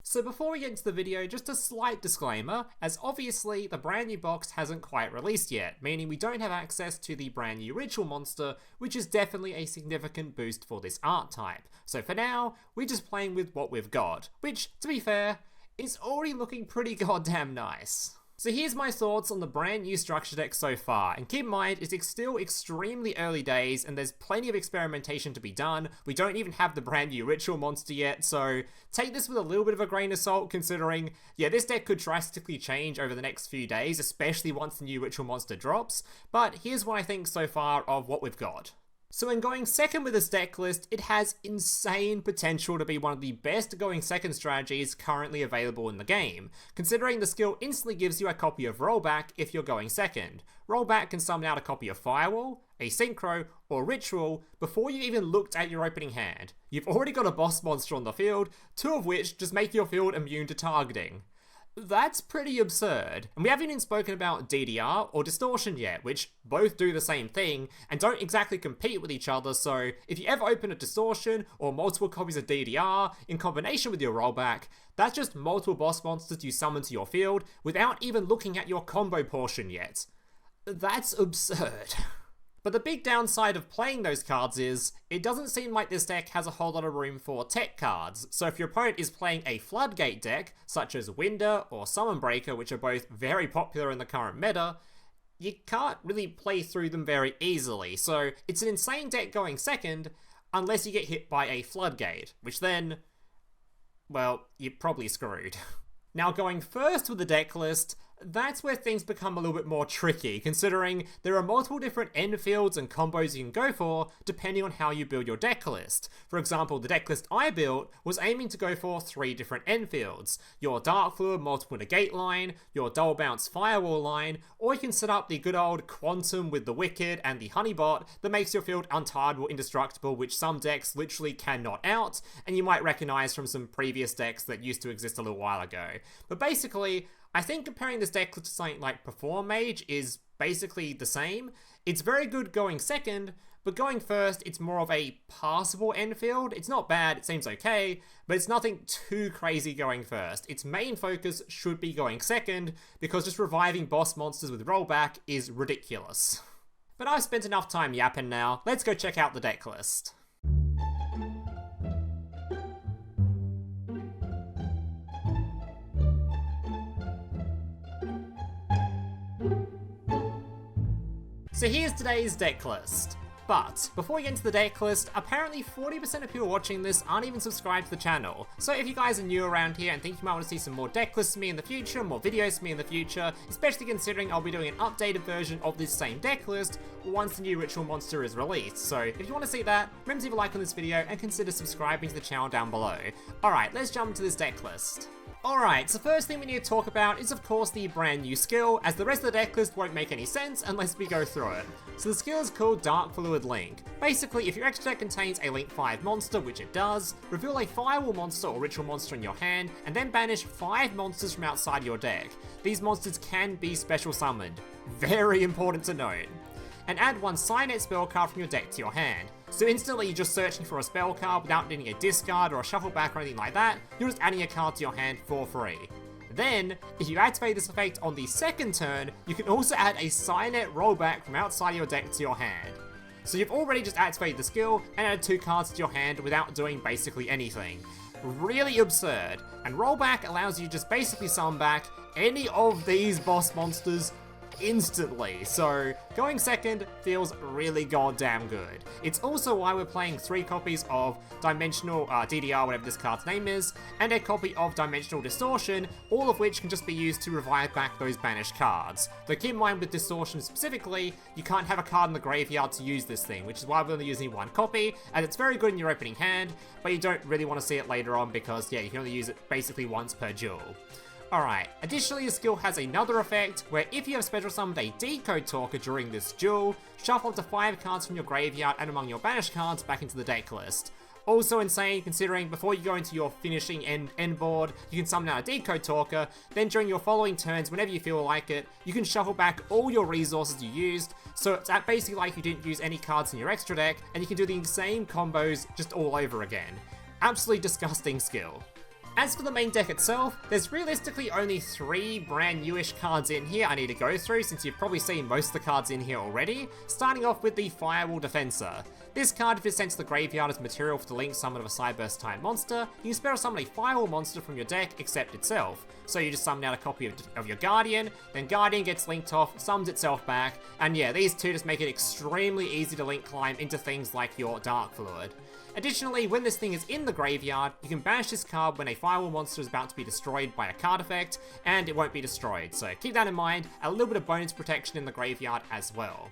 So before we get into the video, just a slight disclaimer, as obviously the brand new box hasn't quite released yet, meaning we don't have access to the brand new Ritual monster, which is definitely a significant boost for this art type. So for now, we're just playing with what we've got, which, to be fair, is already looking pretty goddamn nice. So here's my thoughts on the brand new structure deck so far, and keep in mind it's still extremely early days and there's plenty of experimentation to be done. We don't even have the brand new Ritual monster yet, so take this with a little bit of a grain of salt considering, yeah, this deck could drastically change over the next few days, especially once the new Ritual monster drops, but here's what I think so far of what we've got. So in going second with this deck list, it has insane potential to be one of the best going second strategies currently available in the game, considering the skill instantly gives you a copy of Rollback if you're going second. Rollback can summon out a copy of Firewall, a Synchro, or Ritual before you even looked at your opening hand. You've already got a boss monster on the field, two of which just make your field immune to targeting. That's pretty absurd. And we haven't even spoken about D.D.R or Distortion yet, which both do the same thing and don't exactly compete with each other, so if you ever open a Distortion or multiple copies of D.D.R in combination with your Rollback, that's just multiple boss monsters you summon to your field without even looking at your combo portion yet. That's absurd. But the big downside of playing those cards is, it doesn't seem like this deck has a whole lot of room for tech cards, so if your opponent is playing a Floodgate deck, such as Winder or Summon Breaker, which are both very popular in the current meta, you can't really play through them very easily, so it's an insane deck going second, unless you get hit by a Floodgate, which then, well, you're probably screwed. Now going first with the deck list, that's where things become a little bit more tricky, considering there are multiple different end fields and combos you can go for, depending on how you build your deck list. For example, the deck list I built was aiming to go for 3 different end fields: your Darkfluid multiple negate line, your double bounce Firewall line, or you can set up the good old Quantum with the Wicckid and the Honeybot that makes your field untargetable, indestructible, which some decks literally cannot out, and you might recognize from some previous decks that used to exist a little while ago. But basically, I think comparing this deck to something like Perform Mage is basically the same. It's very good going second, but going first, it's more of a passable end field. It's not bad, it seems okay, but it's nothing too crazy going first. Its main focus should be going second, because just reviving boss monsters with Rollback is ridiculous. But I've spent enough time yapping now, let's go check out the deck list. So here's today's deck list. But before we get into the deck list, apparently 40% of people watching this aren't even subscribed to the channel. So if you guys are new around here and think you might want to see some more deck lists from me in the future, more videos from me in the future, especially considering I'll be doing an updated version of this same deck list once the new Ritual monster is released. So if you want to see that, remember to leave a like on this video and consider subscribing to the channel down below. Alright, let's jump into this deck list. Alright, so first thing we need to talk about is of course the brand new skill, as the rest of the deck list won't make any sense unless we go through it. So the skill is called Darkfluid Link. Basically, if your extra deck contains a Link 5 monster, which it does, reveal a Firewall monster or Ritual monster in your hand, and then banish 5 monsters from outside your deck. These monsters can be special summoned. Very important to note. And add 1 Cynet spell card from your deck to your hand. So instantly you're just searching for a spell card without needing a discard or a shuffle back or anything like that, you're just adding a card to your hand for free. Then, if you activate this effect on the second turn, you can also add a Cynet Rollback from outside your deck to your hand. So you've already just activated the skill and added 2 cards to your hand without doing basically anything. Really absurd, and Rollback allows you to just basically summon back any of these boss monsters instantly, so going second feels really goddamn good. It's also why we're playing 3 copies of Dimensional D.D.R, whatever this card's name is, and a copy of Dimensional Distortion, all of which can just be used to revive back those banished cards. Though keep in mind with Distortion specifically, you can't have a card in the graveyard to use this thing, which is why we're only using 1 copy, and it's very good in your opening hand, but you don't really want to see it later on because, yeah, you can only use it basically once per duel. Alright, additionally the skill has another effect, where if you have special summoned a Decode Talker during this duel, shuffle up to 5 cards from your graveyard and among your banished cards back into the deck list. Also insane, considering before you go into your finishing end board, you can summon out a Decode Talker, then during your following turns, whenever you feel like it, you can shuffle back all your resources you used, so it's basically like you didn't use any cards in your extra deck, and you can do the same combos just all over again. Absolutely disgusting skill. As for the main deck itself, there's realistically only 3 brand newish cards in here I need to go through since you've probably seen most of the cards in here already, starting off with the Firewall Defender. This card, if it's sent to the graveyard as material for the link summon of a Cyberse type monster, you can spell summon a Firewall monster from your deck except itself. So you just summon out a copy of your Guardian, then Guardian gets linked off, summons itself back, and yeah, these two just make it extremely easy to link climb into things like your Darkfluid. Additionally, when this thing is in the graveyard, you can banish this card when a Firewall monster is about to be destroyed by a card effect, and it won't be destroyed, so keep that in mind, a little bit of bonus protection in the graveyard as well.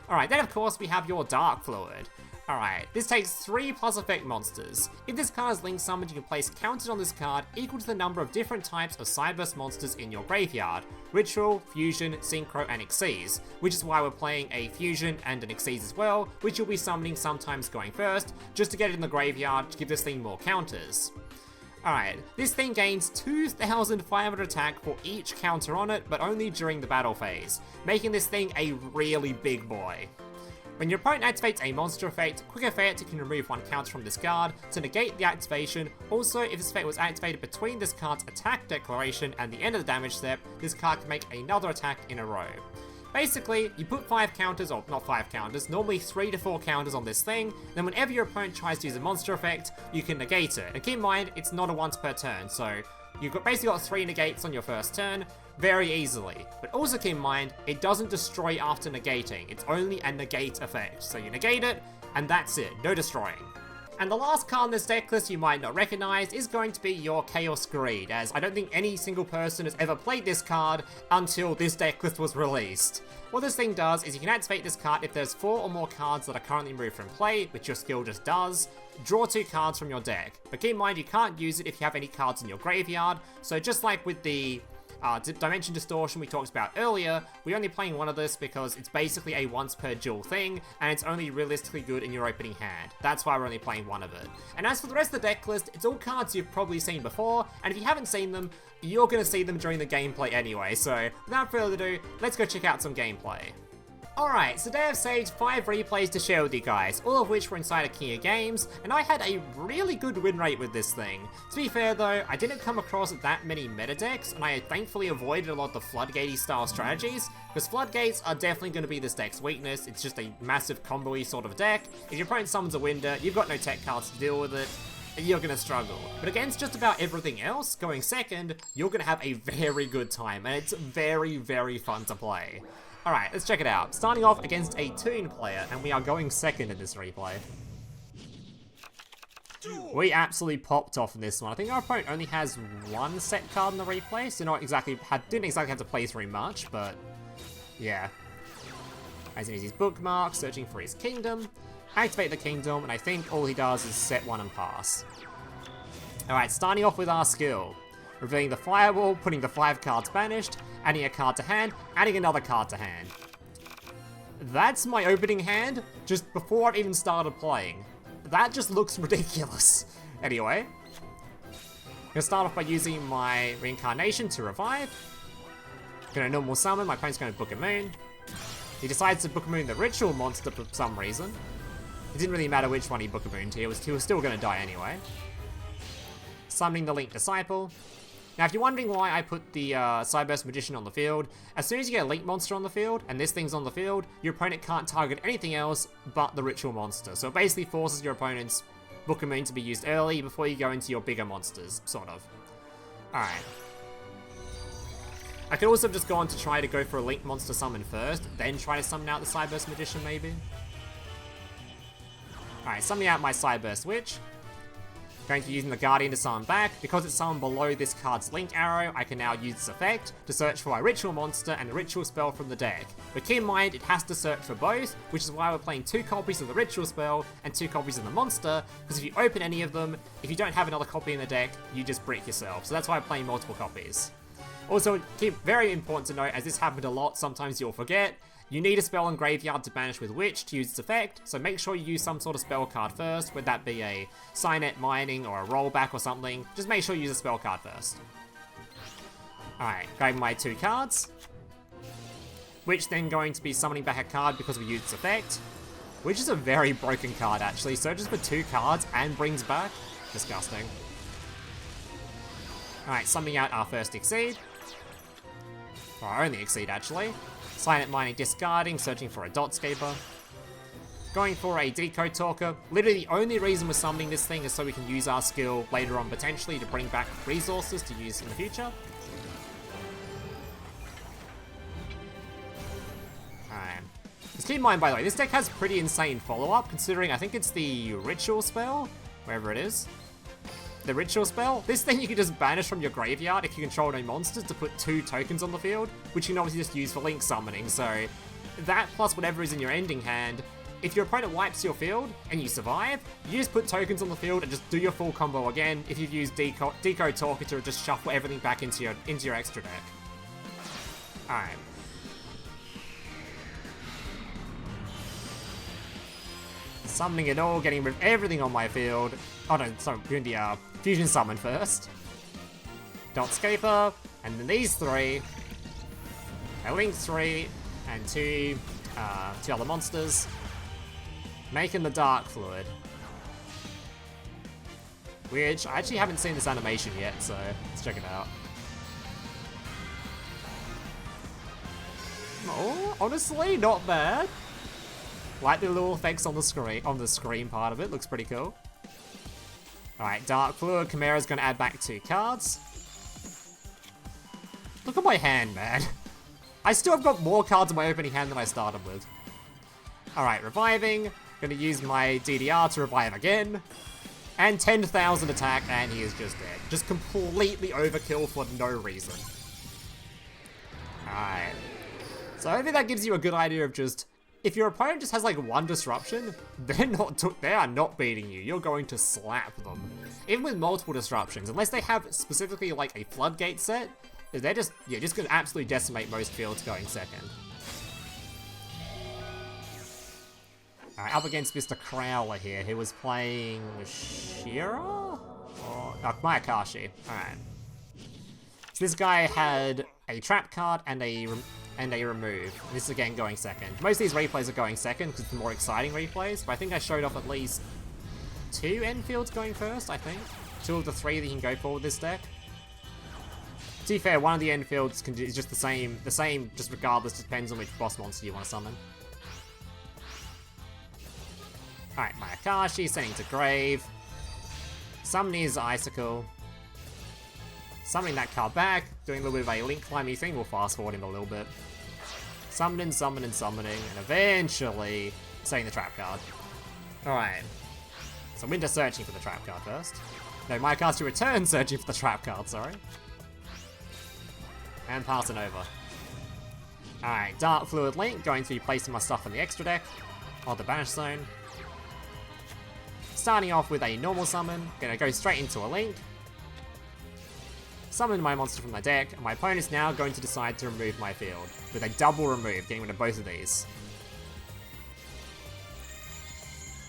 Alright, then of course we have your Darkfluid. Alright, this takes 3 plus effect monsters. If this card is link summoned, you can place counters on this card equal to the number of different types of Cyberse monsters in your graveyard. Ritual, Fusion, Synchro, and Xyz, which is why we're playing a Fusion and an Xyz as well, which you'll be summoning sometimes going first, just to get it in the graveyard to give this thing more counters. Alright, this thing gains 2,500 attack for each counter on it, but only during the battle phase, making this thing a really big boy. When your opponent activates a monster effect, quick effect, you can remove 1 counter from this card to negate the activation. Also, if this effect was activated between this card's attack declaration and the end of the damage step, this card can make another attack in a row. Basically, you put 5 counters, or not 5 counters, normally 3 to 4 counters on this thing, then whenever your opponent tries to use a monster effect, you can negate it. And keep in mind, it's not a once per turn, so you've basically got 3 negates on your first turn, very easily. But also keep in mind, it doesn't destroy after negating, it's only a negate effect. So you negate it, and that's it, no destroying. And the last card in this deck list you might not recognize is going to be your Chaos Greed, as I don't think any single person has ever played this card until this deck list was released. What this thing does is you can activate this card if there's 4 or more cards that are currently removed from play, which your skill just does. Draw 2 cards from your deck, but keep in mind you can't use it if you have any cards in your graveyard, so just like with the Dimension Distortion we talked about earlier, we're only playing one of this because it's basically a once per duel thing, and it's only realistically good in your opening hand. That's why we're only playing one of it. And as for the rest of the deck list, it's all cards you've probably seen before, and if you haven't seen them, you're going to see them during the gameplay anyway, so without further ado, let's go check out some gameplay. Alright, so today I've saved 5 replays to share with you guys, all of which were inside of Kia Games, and I had a really good win rate with this thing. To be fair though, I didn't come across that many meta decks, and I thankfully avoided a lot of the Floodgatey style strategies, because Floodgates are definitely going to be this deck's weakness. It's just a massive combo-y sort of deck. If your opponent summons a Winder, you've got no tech cards to deal with it, you're going to struggle. But against just about everything else, going second, you're going to have a very good time, and it's very, very fun to play. Alright, let's check it out. Starting off against a Toon player, and we are going second in this replay. We absolutely popped off in this one. I think our opponent only has 1 set card in the replay, so didn't exactly have to play through much, but yeah. As in his bookmark, searching for his kingdom, activate the kingdom, and I think all he does is set 1 and pass. Alright, starting off with our skill. Revealing the Firewall, putting the 5 cards banished, adding a card to hand, adding another card to hand. That's my opening hand, just before I've even started playing. That just looks ridiculous. Anyway, I'm gonna start off by using my Reincarnation to revive. Gonna normal summon, my opponent's gonna book a moon. He decides to book a moon the Ritual monster for some reason. It didn't really matter which one he book a moon to, he was still gonna die anyway. Summoning the Link Disciple. Now, if you're wondering why I put the Cyberse Magician on the field, as soon as you get a Link monster on the field, and this thing's on the field, your opponent can't target anything else but the Ritual monster. So it basically forces your opponent's Book of Moon to be used early before you go into your bigger monsters, sort of. Alright. I could also just go on to try to go for a Link monster summon first, then try to summon out the Cyberse Magician, maybe. Alright, summoning out my Cyberse Witch. Going to be using the Guardian to summon back. Because it's summoned below this card's link arrow, I can now use this effect to search for my Ritual monster and a Ritual spell from the deck. But keep in mind, it has to search for both, which is why we're playing 2 copies of the Ritual spell and 2 copies of the monster, because if you open any of them, if you don't have another copy in the deck, you just brick yourself. So that's why I'm playing multiple copies. Also, very important to note, as this happened a lot, sometimes you'll forget, you need a spell in graveyard to banish with Witch to use its effect, so make sure you use some sort of spell card first, whether that be a Cynet Mining or a Rollback or something. Just make sure you use a spell card first. Alright, grabbing my 2 cards. Witch then going to be summoning back a card because we used its effect. Which is a very broken card actually, searches for 2 cards and brings back. Disgusting. Alright, summoning out our first Exceed. Or our only Exceed, actually. Cynet Mining, discarding, searching for a Dotscaper. Going for a Decode Talker. Literally the only reason we're summoning this thing is so we can use our skill later on potentially to bring back resources to use in the future. Alright. Just keep in mind, by the way, this deck has pretty insane follow-up, considering I think it's the Ritual spell, wherever it is. The Ritual spell. This thing you can just banish from your graveyard if you control no monsters to put 2 tokens on the field, which you can obviously just use for link summoning. So that plus whatever is in your ending hand, if your opponent wipes your field and you survive, you just put tokens on the field and just do your full combo again if you've used Decode Talker to just shuffle everything back into your extra deck. Alright. Summoning it all, getting rid of everything on my field. Oh no, sorry, doing the Fusion Summon first. Dotscaper, and then these 3. A Link 3, and 2 other monsters. Making the Darkfluid. Which, I actually haven't seen this animation yet, so let's check it out. Oh, honestly, not bad. Like the little effects on the screen part of it, looks pretty cool. Alright, Darkfluid, Chimera's gonna add back 2 cards. Look at my hand, man. I still have got more cards in my opening hand than I started with. Alright, reviving. Gonna use my D.D.R to revive again. And 10,000 attack, and he is just dead. Just completely overkill for no reason. Alright. So I think that gives you a good idea of just, if your opponent just has like 1 disruption, they are not beating you. You're going to slap them. Even with multiple disruptions, unless they have specifically like a floodgate set, they're just gonna absolutely decimate most fields going second. Alright, up against Mr. Crowler here, who was playing Shira? Or Mayakashi. Alright. So this guy had a trap card and a remove. This is again going second. Most of these replays are going second because it's the more exciting replays, but I think I showed off at least 2 end fields going first, I think. 2 of the 3 that you can go for with this deck. To be fair, one of the end fields is just the same just regardless, depends on which boss monster you want to summon. Alright, Mayakashi, sending to Grave. Summoning his Icicle. Summoning that card back, doing a little bit of a link climbing thing, we'll fast forward him a little bit. Summoning, and eventually setting the trap card. Alright. So Winter searching for the trap card first. No, Mayakashi return searching for the trap card, sorry. And passing over. Alright, Darkfluid Link, going to be placing my stuff in the extra deck. Or the banish zone. Starting off with a normal summon, gonna go straight into a link. Summon my monster from my deck, and my opponent's now going to decide to remove my field. With a double remove, getting rid of both of these.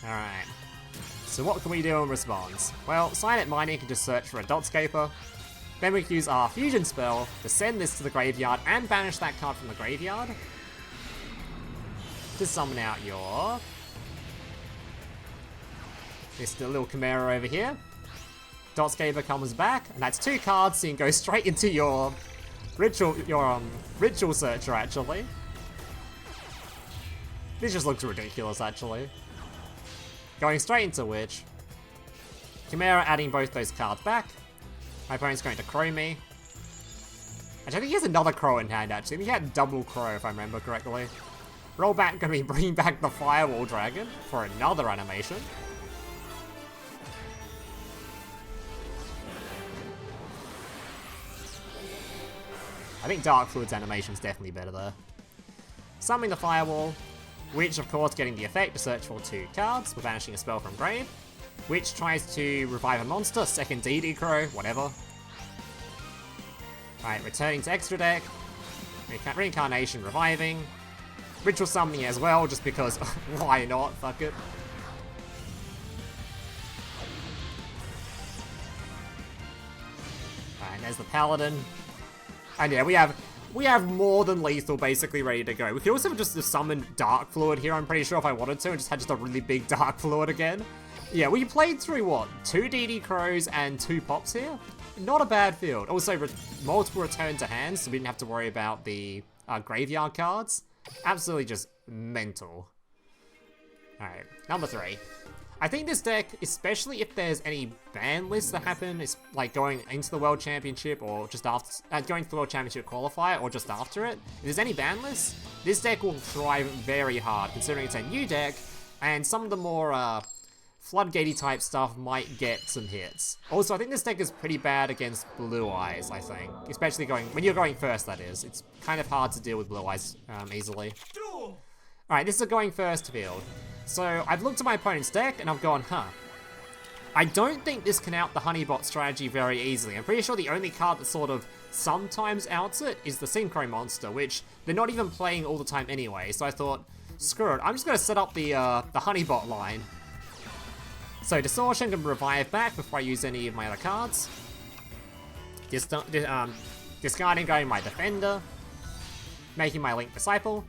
Alright. So what can we do in response? Well, Cynet Mining can just search for a Dotscaper. Then we can use our Fusion spell to send this to the graveyard and banish that card from the graveyard. To summon out your... this little Chimera over here. Dotscaper comes back, and that's 2 cards, so you can go straight into your Ritual Searcher, actually. This just looks ridiculous, actually. Going straight into Witch. Chimera adding both those cards back. My opponent's going to Crow me. Actually, I think he has another Crow in hand, actually. He had double Crow, if I remember correctly. Rollback gonna be bringing back the Firewall Dragon for another animation. I think Darkfluid's animation's definitely better there. Summoning the Firewall, which of course getting the effect to search for 2 cards, with banishing a spell from grave, which tries to revive a monster, second D.D. Crow, whatever. Alright, returning to extra deck, Reincarnation reviving, Ritual summoning as well, just because why not, fuck it. Alright, there's the Paladin. And yeah, we have more than lethal basically ready to go. We could also just summon Darkfluid here, I'm pretty sure, if I wanted to, and just had just a really big Darkfluid again. Yeah, we played through, what, 2 D.D. Crows and 2 Pops here? not a bad field. Also, multiple return to hands, so we didn't have to worry about the graveyard cards. Absolutely just mental. Alright, number 3. I think this deck, especially if there's any ban lists that happen, is like going into the World Championship or just after, going to the World Championship qualifier or just after it. If there's any ban lists, this deck will thrive very hard, considering it's a new deck, and some of the more floodgatey type stuff might get some hits. Also, I think this deck is pretty bad against Blue Eyes, I think. Especially when you're going first, that is. It's kind of hard to deal with Blue Eyes easily. Alright, this is a going first field. So, I've looked at my opponent's deck, and I've gone, I don't think this can out the Honeybot strategy very easily. I'm pretty sure the only card that sort of sometimes outs it is the Synchro Monster, which they're not even playing all the time anyway. So I thought, screw it, I'm just going to set up the Honeybot line. So Distortion can revive back before I use any of my other cards. Discarding going my Defender. Making my Link Disciple.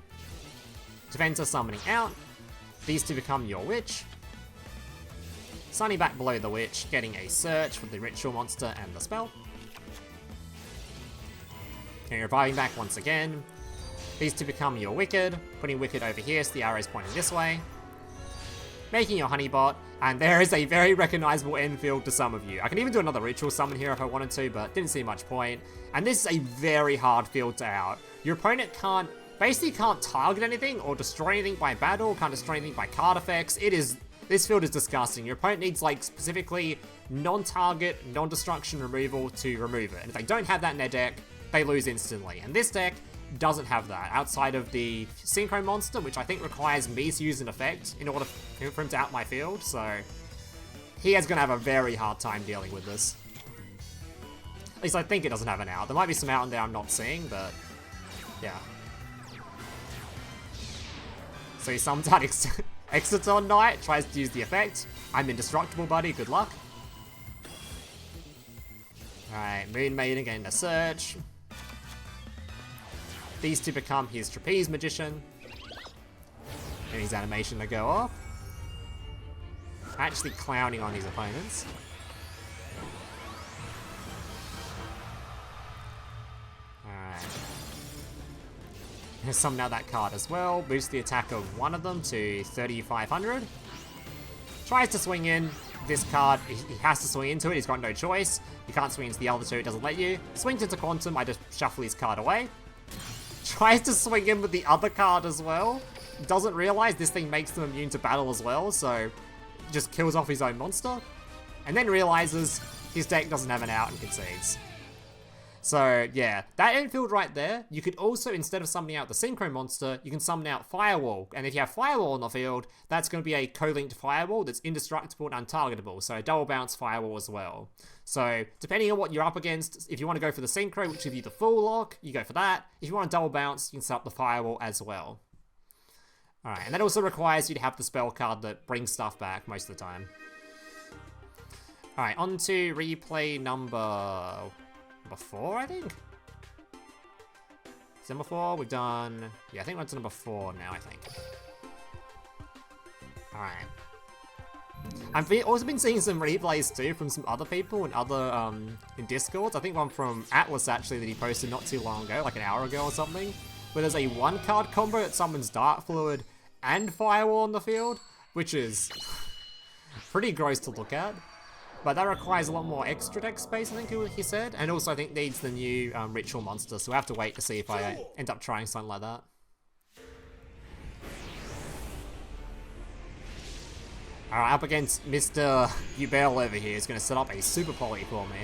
Defender summoning out. These two become your Witch. Sunny back below the Witch, getting a search for the Ritual Monster and the spell. Okay, reviving back once again. These two become your Wicckid, putting Wicckid over here so the arrow is pointing this way. Making your Honeybot, and there is a very recognizable end field to some of you. I can even do another Ritual summon here if I wanted to, but didn't see much point. And this is a very hard field to out. Your opponent basically can't target anything or destroy anything by battle, can't destroy anything by card effects. This field is disgusting. Your opponent needs like specifically non-target, non-destruction removal to remove it. And if they don't have that in their deck, they lose instantly. And this deck doesn't have that, outside of the Synchro Monster, which I think requires me to use an effect in order for him to out my field, so he is going to have a very hard time dealing with this. At least I think it doesn't have an out. There might be some out in there I'm not seeing, but yeah. So he summons out Exciton Knight, tries to use the effect. I'm indestructible, buddy, good luck. Alright, Moon Maiden getting a search. These two become his Trapeze Magician. And his animation to go off. Actually clowning on his opponents. Alright. Summon out that card as well. Boost the attack of one of them to 3,500. Tries to swing in this card. He has to swing into it. He's got no choice. You can't swing into the other two. It doesn't let you. Swings into Quantum. I just shuffle his card away. Tries to swing in with the other card as well. Doesn't realize this thing makes them immune to battle as well, so just kills off his own monster. And then realizes his deck doesn't have an out and concedes. So yeah, that infield right there, you could also, instead of summoning out the Synchro Monster, you can summon out Firewall. And if you have Firewall on the field, that's going to be a co-linked Firewall that's indestructible and untargetable. So a double bounce Firewall as well. So depending on what you're up against, if you want to go for the Synchro, which gives you the full lock, you go for that. If you want to double bounce, you can set up the Firewall as well. Alright, and that also requires you to have the spell card that brings stuff back most of the time. Alright, on to replay number 4, I think? Is it number 4? We've done... Yeah, I think we're on to number 4 now, I think. Alright. I've also been seeing some replays too from some other people and other, in Discords. I think one from Atlas, actually, that he posted not too long ago, like an hour ago or something. Where there's a 1-card combo that summons Darkfluid and Firewall on the field, which is pretty gross to look at. But that requires a lot more extra deck space, I think he said. And also I think needs the new Ritual Monster, so we'll have to wait to see if I end up trying something like that. Alright, up against Mr. Ubel over here. He's going to set up a Super Poly for me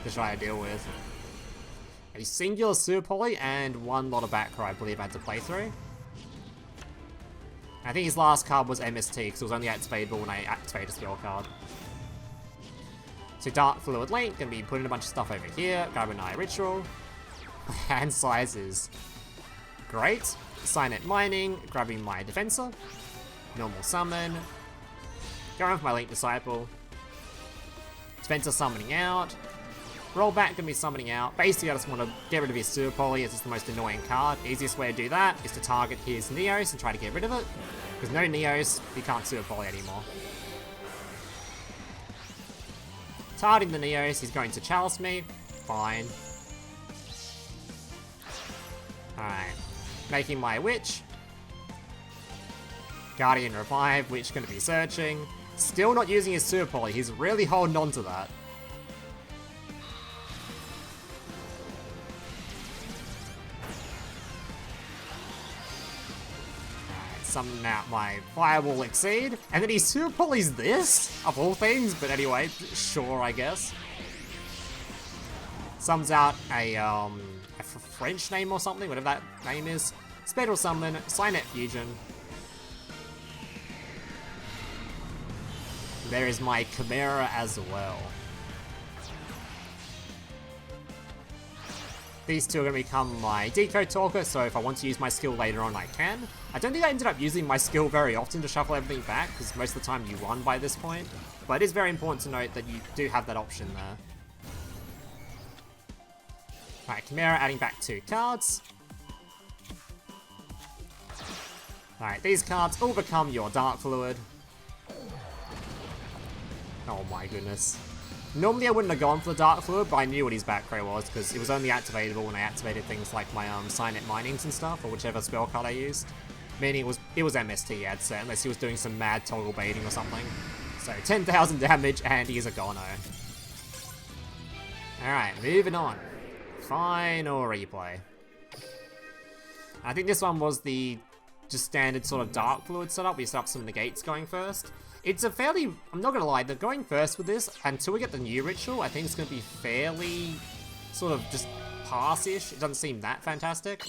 to try to deal with. A singular Super Poly and one lot of backcry, I believe I had to play through. I think his last card was MST, because it was only activatable when I activated a spell card. So Darkfluid Link, going to be putting a bunch of stuff over here. Cynet Ritual. My hand size is great. Cynet Mining, grabbing my Defensor. Normal Summon. Going for my Link Disciple. Defensor summoning out. Roll back, going to be summoning out. Basically, I just want to get rid of his Super Poly, as it's the most annoying card. Easiest way to do that is to target his Neos and try to get rid of it. Because no Neos, he can't Super Poly anymore. Targeting the Neos, he's going to chalice me. Fine. Alright. Making my Witch. Guardian Revive, Witch going to be searching. Still not using his Super Poly, he's really holding on to that. Summon out my Firewall Wicckid, and then he Super Polys this, of all things, but anyway, sure, I guess. Summons out a French name or something, whatever that name is. Spectral Summon, Cynet Fusion. There is my Chimera as well. These two are going to become my Decode Talker, so if I want to use my skill later on, I can. I don't think I ended up using my skill very often to shuffle everything back, because most of the time you won by this point. But it is very important to note that you do have that option there. Alright, Chimera adding back 2 cards. Alright, these cards all become your Darkfluid. Oh my goodness. Normally I wouldn't have gone for the Darkfluid, but I knew what his backcray was, because it was only activatable when I activated things like my Cynet Minings and stuff, or whichever spell card I used. Meaning it was MST he had set, unless he was doing some mad toggle baiting or something. So 10,000 damage, and he is a gono. Alright, moving on. Final replay. I think this one was the just standard sort of Darkfluid setup, where you set up some negates going first. It's a fairly, I'm not gonna lie, they're going first with this, until we get the new ritual, I think it's gonna be fairly, sort of just pass-ish. It doesn't seem that fantastic.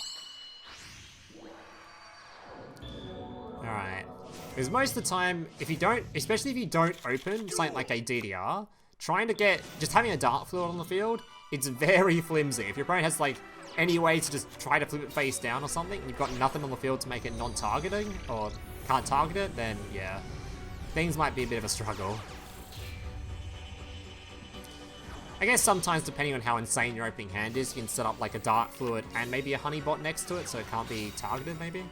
Alright. Because most of the time, if you don't, especially if you don't open something like a D.D.R, trying to get, just having a Darkfluid on the field, it's very flimsy. If your opponent has like, any way to just try to flip it face down or something, and you've got nothing on the field to make it non-targeting, or can't target it, then yeah. Things might be a bit of a struggle. I guess sometimes, depending on how insane your opening hand is, you can set up like a Darkfluid and maybe a Honeybot next to it, so it can't be targeted, maybe?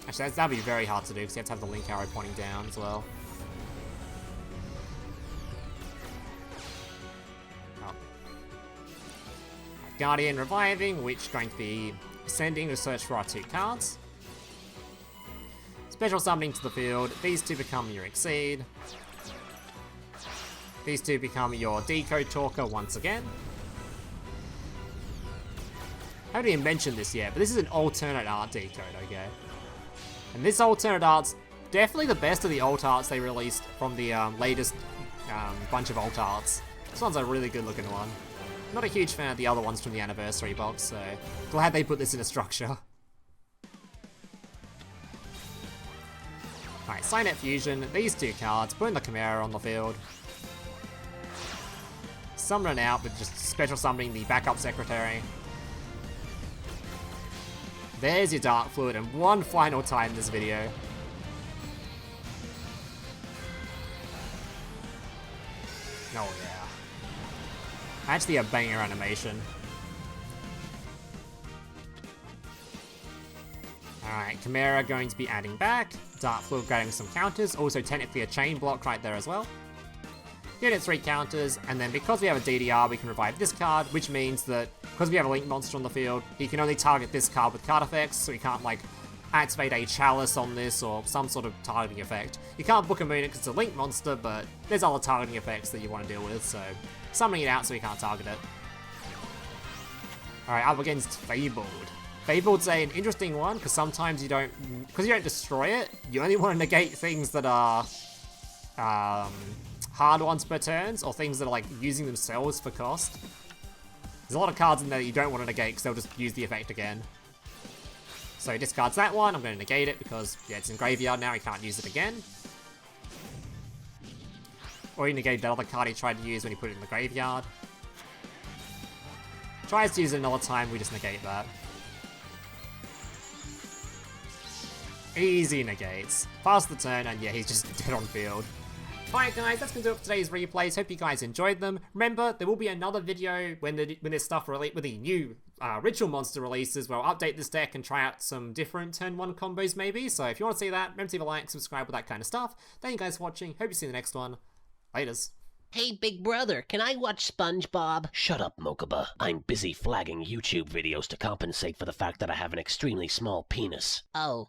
Actually, that'd be very hard to do, because you have to have the link arrow pointing down as well. Oh. Guardian reviving, which is going to be sending to search for our 2 cards. Special summoning to the field, these 2 become your Wicckid. These 2 become your Decode Talker once again. I haven't even mentioned this yet, but this is an alternate art decode, okay? And this alternate art's definitely the best of the alt arts they released from the latest bunch of alt arts. This one's a really good looking one. Not a huge fan of the other ones from the anniversary box, so glad they put this in a structure. Alright, Cynet Fusion, these 2 cards, putting the Chimera on the field. Summoning out with just special summoning the backup secretary. There's your Darkfluid, and one final time in this video. Oh yeah. Actually a banger animation. Alright, Chimera going to be adding back. Darkfluid grabbing some counters, also technically a chain block right there as well. Unit 3 counters, and then because we have a D.D.R, we can revive this card, which means that because we have a Link monster on the field, he can only target this card with card effects, so he can't like activate a Chalice on this or some sort of targeting effect. You can't book a Moon it because it's a Link monster, but there's other targeting effects that you want to deal with, so summoning it out so he can't target it. Alright, up against Fabled. Fabled's an interesting one, because sometimes you don't destroy it, you only want to negate things that are hard ones per turns, or things that are like using themselves for cost. There's a lot of cards in there that you don't want to negate, because they'll just use the effect again. So he discards that one, I'm going to negate it, because yeah, it's in graveyard now, he can't use it again. Or he negated that other card he tried to use when he put it in the graveyard. Tries to use it another time, we just negate that. Easy negates. Pass the turn, and yeah, he's just dead on field. Alright guys, that's going to do it for today's replays. Hope you guys enjoyed them. Remember, there will be another video when this stuff with the new Ritual monster releases, where I'll update this deck and try out some different turn 1 combos maybe. So if you want to see that, remember to leave a like, subscribe, with that kind of stuff. Thank you guys for watching. Hope you see you in the next one. Laters. Hey, big brother, can I watch SpongeBob? Shut up, Mokuba. I'm busy flagging YouTube videos to compensate for the fact that I have an extremely small penis. Oh.